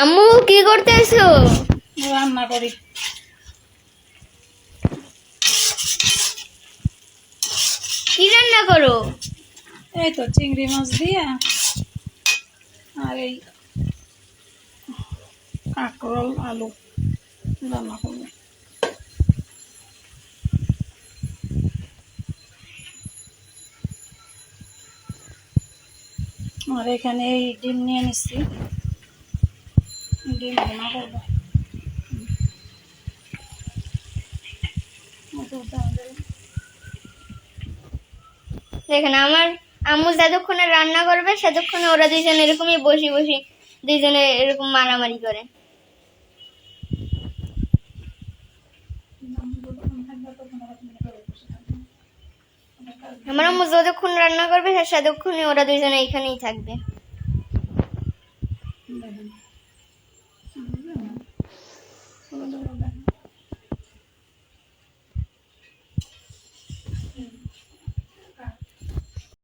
আম্মু কি করতেছো? রান্না করি। কি রান্না করো? এই তো চিংড়ি মাছ দিয়া আর এই কাঁকরোল আলু রান্না করবো। আর এখানে এই ডিম নিয়ে নিচ্ছি, ডিম ভুনা করবো। দেখেন আমার আম্মু যতক্ষণে রান্না করবে ততক্ষণে ওরা দুইজন এরকমই বসে বসে দুইজনে এরকম মারামারি করে। আমার আম্মু যতক্ষণ রান্না করবে ততক্ষণে ওরা দুইজনে এখানেই থাকবে।